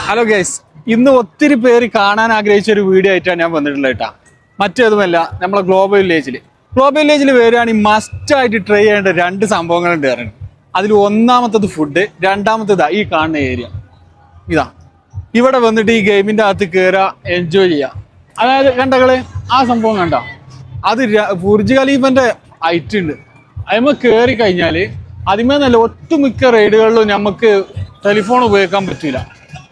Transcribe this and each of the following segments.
Hello guys, ഇന്ന് ഒത്തിരി പേര് കാണാൻ ആഗ്രഹിച്ച ഒരു വീഡിയോ ആയിട്ടാണ് ഞാൻ വന്നിട്ടുള്ളത് കേട്ടോ. മറ്റേതുമല്ല, നമ്മളെ ഗ്ലോബൽ വില്ലേജിൽ വരികയാണെങ്കിൽ മസ്റ്റായിട്ട് ട്രൈ ചെയ്യേണ്ട രണ്ട് സംഭവങ്ങളുണ്ട് പറയുന്നത്. അതിൽ ഒന്നാമത്തത് ഫുഡ്, രണ്ടാമത്തേതാ ഈ കാണുന്ന ഏരിയ. ഇതാ ഇവിടെ വന്നിട്ട് ഈ ഗെയിമിൻ്റെ അകത്ത് കയറുക, എൻജോയ് ചെയ്യുക. അതായത് കണ്ടകള് ആ സംഭവം കണ്ട, അത് ബുർജ് ഖലീഫന്റെ ഹൈറ്റ് ഉണ്ട്. അതിന്മേൽ കയറി കഴിഞ്ഞാൽ അതിന്മേൽ നല്ല ഒട്ടുമിക്ക റൈഡുകളിലും നമുക്ക് ടെലിഫോൺ ഉപയോഗിക്കാൻ പറ്റില്ല.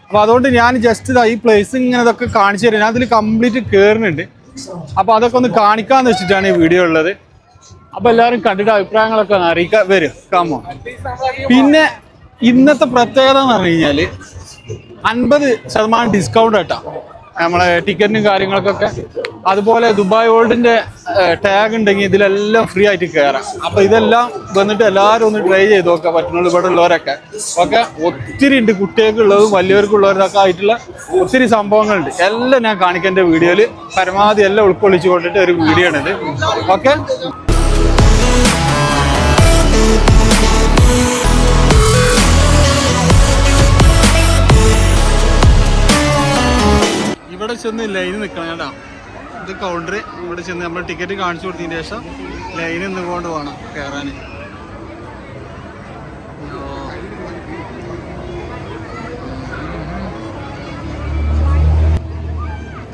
അപ്പോൾ അതുകൊണ്ട് ഞാൻ ജസ്റ്റ് ഈ പ്ലേസ് ഇങ്ങനെ ഇതൊക്കെ കാണിച്ചു തരാം. ഞാൻ അതിൽ കംപ്ലീറ്റ് കയറുന്നുണ്ട്. അപ്പോൾ അതൊക്കെ ഒന്ന് കാണിക്കാന്ന് വെച്ചിട്ടാണ് ഈ വീഡിയോ ഉള്ളത്. അപ്പോൾ എല്ലാവരും കണ്ടിട്ട് അഭിപ്രായങ്ങളൊക്കെ അറിയിക്കാൻ വരും കാമോ. പിന്നെ ഇന്നത്തെ പ്രത്യേകത എന്ന് പറഞ്ഞു കഴിഞ്ഞാൽ 50% ഡിസ്കൗണ്ട് കേട്ടോ നമ്മളെ ടിക്കറ്റിനും കാര്യങ്ങൾക്കൊക്കെ. അതുപോലെ ദുബായ് വേൾഡിന്റെ ടാഗ് ഉണ്ടെങ്കിൽ ഇതിലെല്ലാം ഫ്രീ ആയിട്ട് കയറാം. അപ്പൊ ഇതെല്ലാം വന്നിട്ട് എല്ലാവരും ഒന്ന് ട്രൈ ചെയ്ത് നോക്കാം പറ്റുന്നുള്ളൂ. ഇവിടെ ഉള്ളവരൊക്കെ ഒത്തിരി ഉണ്ട്, കുട്ടികൾക്കുള്ളതും വലിയവർക്കുള്ളവരൊക്കെ ആയിട്ടുള്ള ഒത്തിരി സംഭവങ്ങളുണ്ട്. എല്ലാം ഞാൻ കാണിക്കാൻ എൻ്റെ വീഡിയോയിൽ പരമാവധി എല്ലാം ഉൾക്കൊള്ളിച്ചു കൊണ്ടിട്ട് ഒരു വീഡിയോ ആണിത്. ഓക്കെ, ഇവിടെ ചെന്ന് ലൈന് നിൽക്കണം കേട്ടോ. ഇത് കൗണ്ടർ. ഇവിടെ ചെന്ന് നമ്മൾ ടിക്കറ്റ് കാണിച്ചു കൊടുത്തതിന് ശേഷം ലൈനിൽ നിന്നുകൊണ്ട് വേണം കയറാൻ.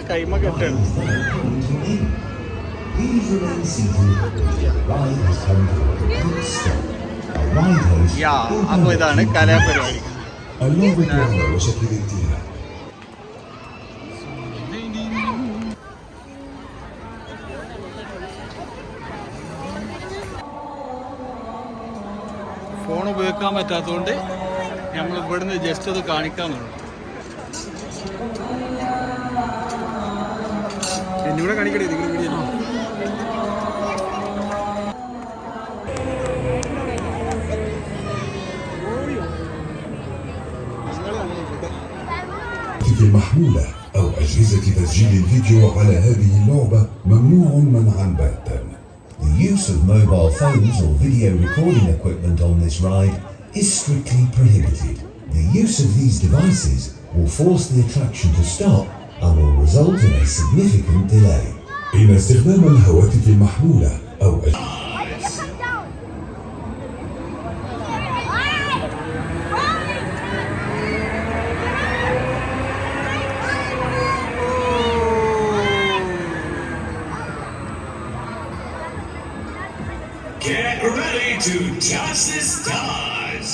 കൈമ കെട്ടാണ്. അപ്പൊ ഇതാണ് കലാപരിപാടി. ഫോൺ ഉപയോഗിക്കാൻ പറ്റാത്തതുകൊണ്ട് നമ്മൾ ഇവിടുന്ന് ജസ്റ്റ് അത് കാണിക്കാന്നുള്ളൂ. എന്നിവിടെ കാണിക്കണേ നിങ്ങൾ video. المحمولة أو أجهزة تسجيل الفيديو على هذه اللعبة ممنوع منعا باتا. The use of mobile phones or video recording equipment on this ride is strictly prohibited. The use of these devices will force the attraction to stop and will result in a significant delay. إن استخدام الهواتف المحمولة أو Get ready to touch the stars.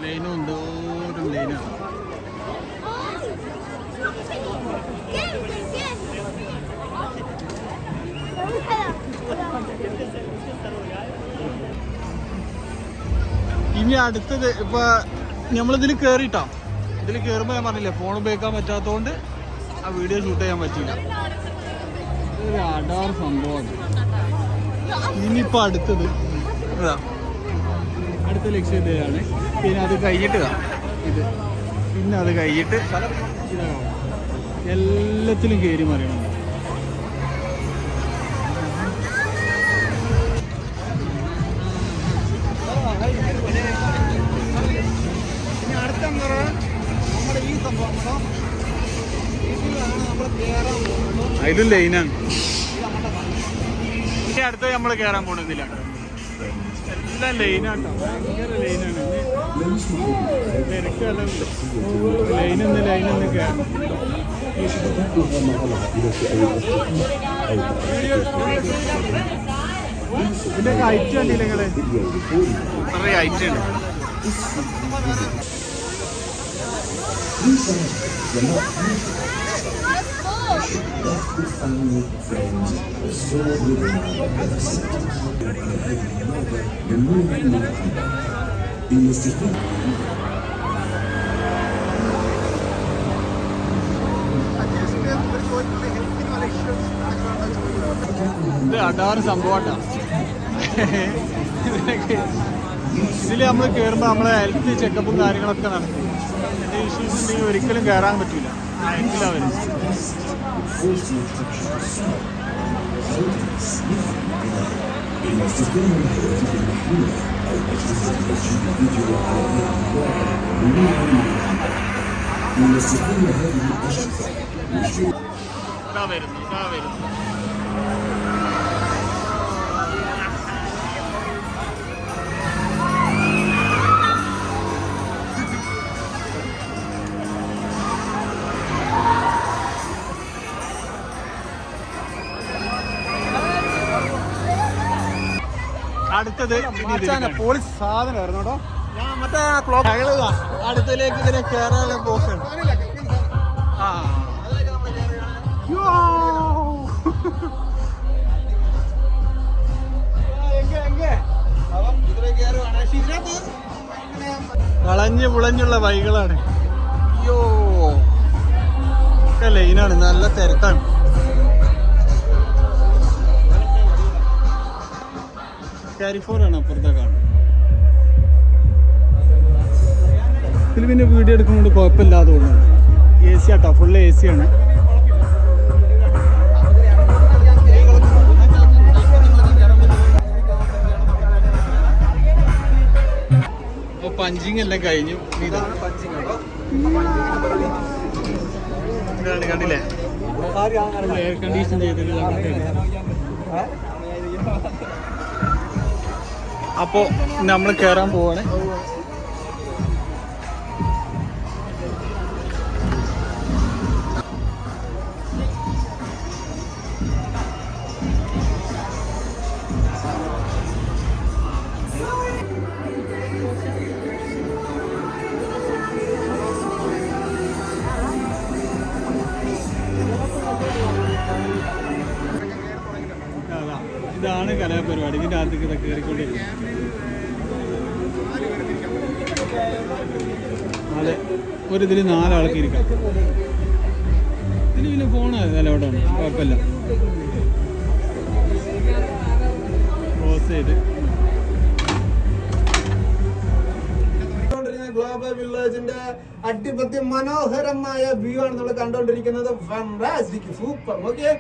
ലൈനും എന്തോരം ലൈനാണ്. ഇനി അടുത്തത് ഇപ്പൊ നമ്മളിതിൽ കയറിയിട്ടാ. ഇതിൽ കയറുമ്പോൾ ഞാൻ പറഞ്ഞില്ലേ ഫോൺ ഉപയോഗിക്കാൻ പറ്റാത്തതുകൊണ്ട് ആ വീഡിയോ ഷൂട്ട് ചെയ്യാൻ പറ്റില്ല. ഒരു അടാർ സംഭവമാണ്. ഇനിയിപ്പോൾ അടുത്തത് അടുത്ത ലക്ഷ്യം ഇതാണ്. പിന്നെ അത് കഴിഞ്ഞിട്ട് ഇത്, പിന്നെ അത് കഴിഞ്ഞിട്ട് എല്ലാത്തിലും കയറി മറിയണം. ഇനി അടുത്ത എന്താ പറയുക, നമ്മുടെ ഈ സംഭവം അതിലും ലൈനാണ്. അടുത്ത് നമ്മൾ കയറാൻ പോണില്ല, എല്ലാം ലൈനാട്ടോ. ഭയങ്കര ലൈനാണ്. തിരക്കല്ല ലൈനൊന്ന് കയറാം. ഇതിന്റെ ഹൈറ്റ് കണ്ടില്ല നിങ്ങള്, ഇത്ര ഹൈറ്റ് ഉണ്ട്. ഇത് അടാറ് സംഭവട്ടാ. ഇതിൽ നമ്മൾ കയറുമ്പോൾ നമ്മളെ ഹെൽത്ത് ചെക്കപ്പും കാര്യങ്ങളൊക്കെ നടക്കും. എൻ്റെ ഇഷ്യൂസ് ഉണ്ടെങ്കിൽ ഒരിക്കലും കയറാൻ പറ്റില്ല. ആയിരിക്കില്ല അവർ. إن استخدام الهواتف المحمولة أو أجهزة تسجيل الفيديو على هذه اللعبة ممنوع منعا باتا. ليستقل هذه الأجهزة. അടുത്തത് പോളിസ് സാധനമായിരുന്നു കേട്ടോ. ഞാൻ മറ്റേ അടുത്തലേക്ക് ഇങ്ങനെ കയറാനുള്ള പോക്കാണ്. ആ വളഞ്ഞ് പുളഞ്ഞുള്ള വഴികളാണ്. അയ്യോ ഒക്കെ ലൈനാണ്, നല്ല തിരക്കാണ്. കാരിഫോറാണ് അപ്പുറത്തെ കാണുന്നത്. ഇതിൽ പിന്നെ വീഡിയോ എടുക്കുന്നതുകൊണ്ട് കുഴപ്പമില്ലാതെ തോന്നുന്നു. AC ആട്ടോ, ഫുള്ള് AC ആണ്. അപ്പോൾ പഞ്ചിങ് എല്ലാം കഴിഞ്ഞു. ഇതാണ് കണ്ടില്ലേ, എയർ കണ്ടീഷൻ ചെയ്തിട്ടുള്ള. അപ്പോൾ നമ്മൾ കയറാൻ പോവാണ്. ഇതാണ് കലാപരിപാടി. ഇതിൻ്റെ അകത്തേക്ക് ഇതൊക്കെ കയറിക്കൊണ്ടിരിക്കും. അതെ, ഒരു ഇതിൽ 4 ആൾക്ക് ഇരിക്കാം. ഇതിൽ പിന്നെ ഫോണ് അലോട്ടാണ്, കുഴപ്പമില്ല. ക്ലോസ് ചെയ്ത് ഗ്ലോബൽ വില്ലേജിന്റെ അടിപൊളി മനോഹരമായ വ്യൂ ആണ് നമ്മൾ കണ്ടുകൊണ്ടിരിക്കുന്നത്. Fantastic, super. ഓക്കെ,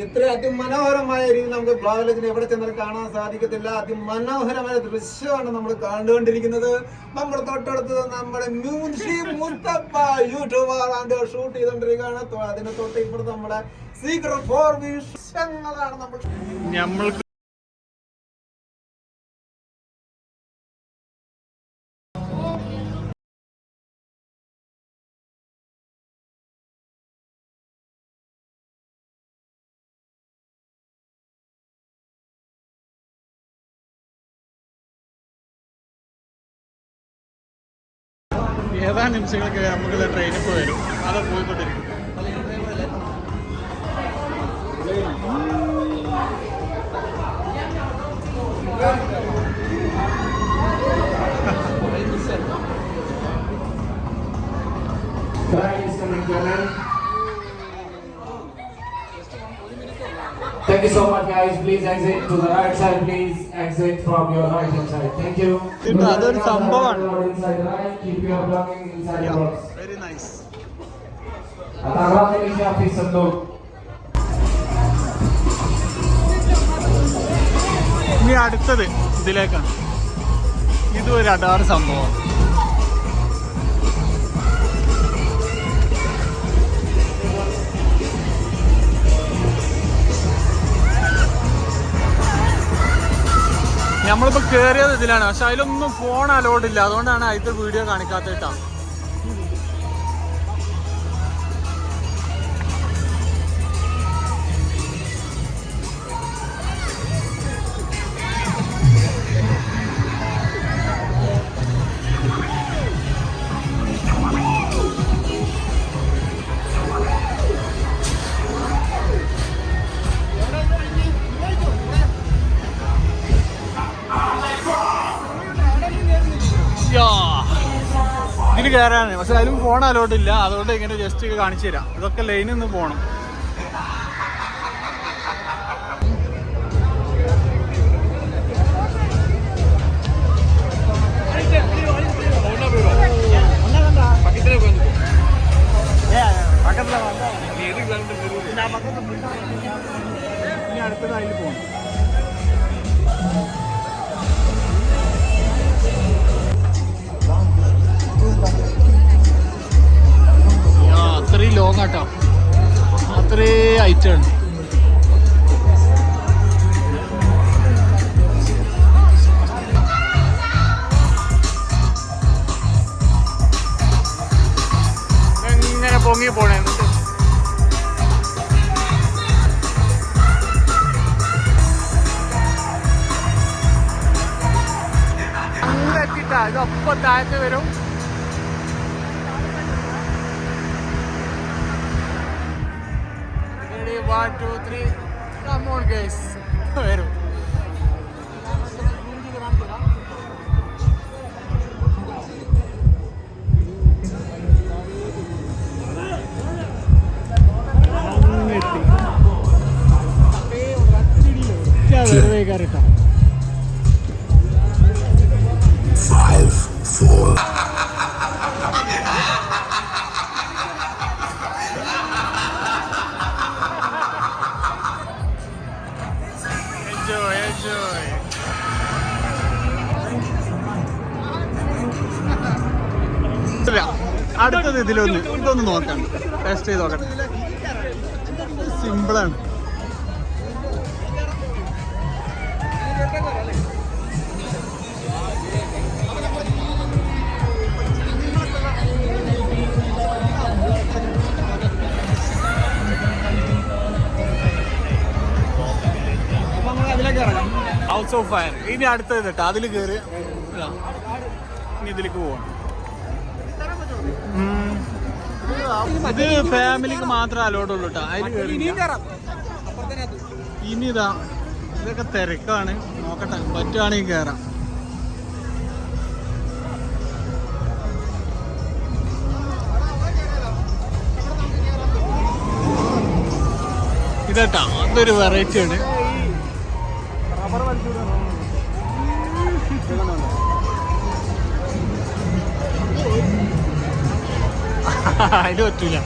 ഇത്ര അതിമനോഹരമായ രീതിയിൽ നമുക്ക് ഗ്ലോബൽ വില്ലേജിനെ എവിടെ ചെന്നാൽ കാണാൻ സാധിക്കത്തില്ല. അതിമനോഹരമായ ദൃശ്യമാണ് നമ്മൾ കണ്ടുകൊണ്ടിരിക്കുന്നത്. നമ്മുടെ തൊട്ടടുത്തത് നമ്മുടെ മുൻഷി മുസ്തഫ യൂട്യൂബർ ഷൂട്ട് ചെയ്തുകൊണ്ടിരിക്കുകയാണ്. അതിന്റെ തൊട്ട് ഇപ്പുറത്ത് നമ്മുടെ സീക്രട്ട് ഫോർ വിഷയങ്ങളാണ് നമ്മൾ ഏതാനും നിമിഷങ്ങളൊക്കെ നമുക്ക് ട്രെയിനിൽ പോയി വരും. അത് പോയിക്കൊണ്ടിരിക്കും. Thank you so much, guys. Please exit to the right side. Please exit from your right hand side. Thank you. അതൊരു സംഭവമാണ്. Inside the right. Keep your belongings inside the box. Very nice. Atakan ini siapa sendok? ഇനി അടുത്തത് ഇതിലേക്കാണ്. ഇതും ഒരു അടാറ് സംഭവമാണ്. നമ്മളിപ്പോൾ കയറിയത് ഇതിലാണ്, പക്ഷെ അതിലൊന്നും ഫോൺ അലോഡ് ഇല്ല. അതുകൊണ്ടാണ് അതിന്റെ വീഡിയോ കാണിക്കാത്ത കേട്ടോ. ഇതിൽ കയറാനാണ്, പക്ഷെ അതിലും ഫോൺ അലോട്ട് ഇല്ല. അതുകൊണ്ട് ഇങ്ങനെ ജസ്റ്റ് കാണിച്ചു തരാം. ഇതൊക്കെ ലൈനിൽ നിന്ന് പോകണം. ഇനി അടുത്തത് അതിൽ പോകണം. അങ്ങോട്ടേക്ക് പോണേ. അങ്ങ് എത്തിട്ടാ ഇതൊപ്പം താഴത്ത് വരും. Ready, 1, 2, 3. Come on guys. വരും. കേട്ടോ 5, 4. enjoy. അടുത്തത് ഇതൊന്ന് നോക്കാം, ടെസ്റ്റ് ചെയ്ത് നോക്കട്ടെ. സിമ്പിളാണ്. ഹൗസ് ഓഫ് ഫയർ ഇനി അടുത്തത് കേട്ടോ, അതിൽ കയറി ഇനി ഇതിലേക്ക് പോവാണ്. ഇത് ഫാമിലിക്ക് മാത്രമേ അലോഡ് ഉള്ളൂ കേട്ടോ, അതിൽ കയറി. ഇനി ഇതാ ഇതൊക്കെ തിരക്കാണ്, നോക്കട്ടെ പറ്റുവാണെങ്കിൽ കയറാം. ഇതട്ടാ അതൊരു വെറൈറ്റി ആണ്. അതിന് പറ്റൂല.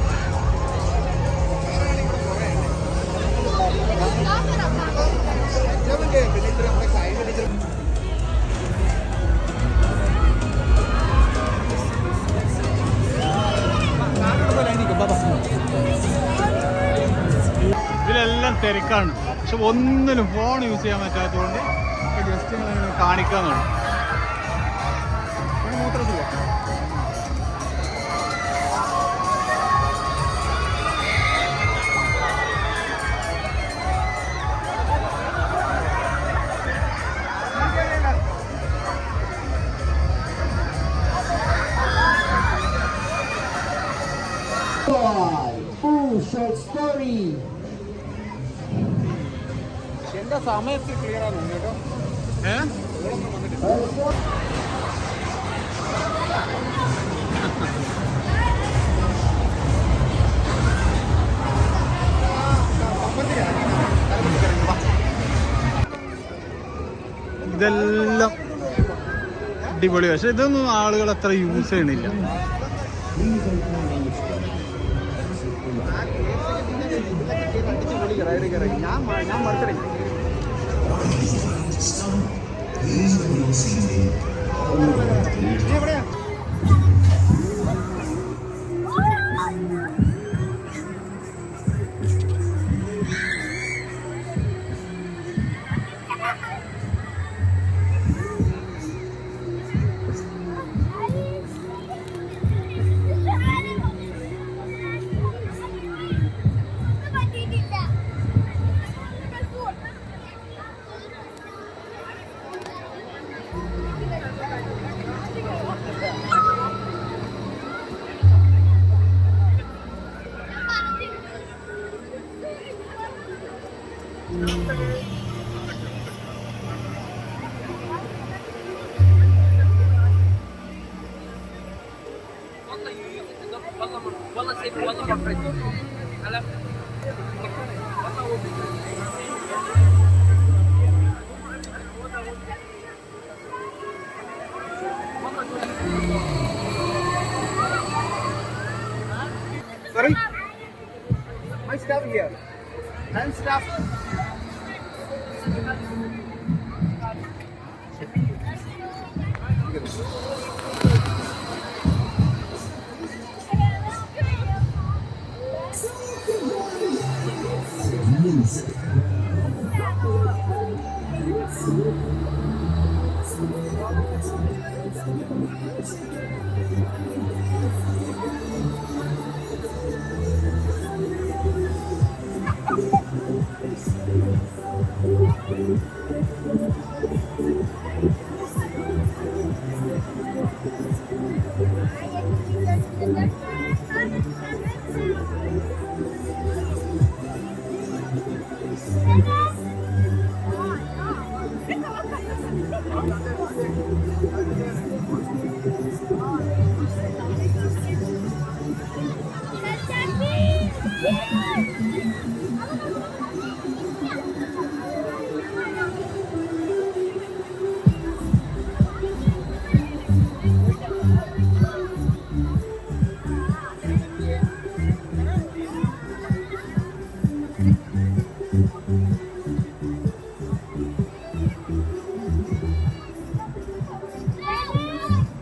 ഇതിലെല്ലാം തിരക്കാണ്, പക്ഷെ ഒന്നിനും ഫോൺ യൂസ് ചെയ്യാൻ പറ്റാത്തതുകൊണ്ട് ജസ്റ്റ് കാണിക്കാന്നുള്ളു. Short story. എന്താ സമയത്ത് ക്ലിയർ ആണ് കേട്ടോ. ഇതെല്ലാം അടിപൊളി, പക്ഷെ ഇതൊന്നും ആളുകൾ അത്ര യൂസ് ചെയ്യണില്ല. ഞാൻ മറുക്കടേ എവിടെയാ Sorry? My stuff here. And stuff.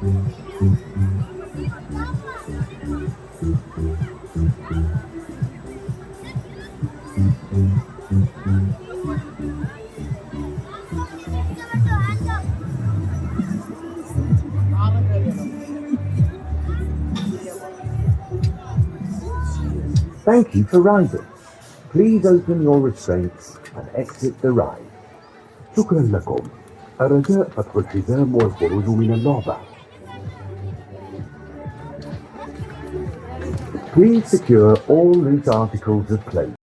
Thank you for riding. Please open your restraints and exit the ride. شكرا لكم. الرجاء فتح الحزام والخروج من اللعبة. Please secure all loose articles of clothing.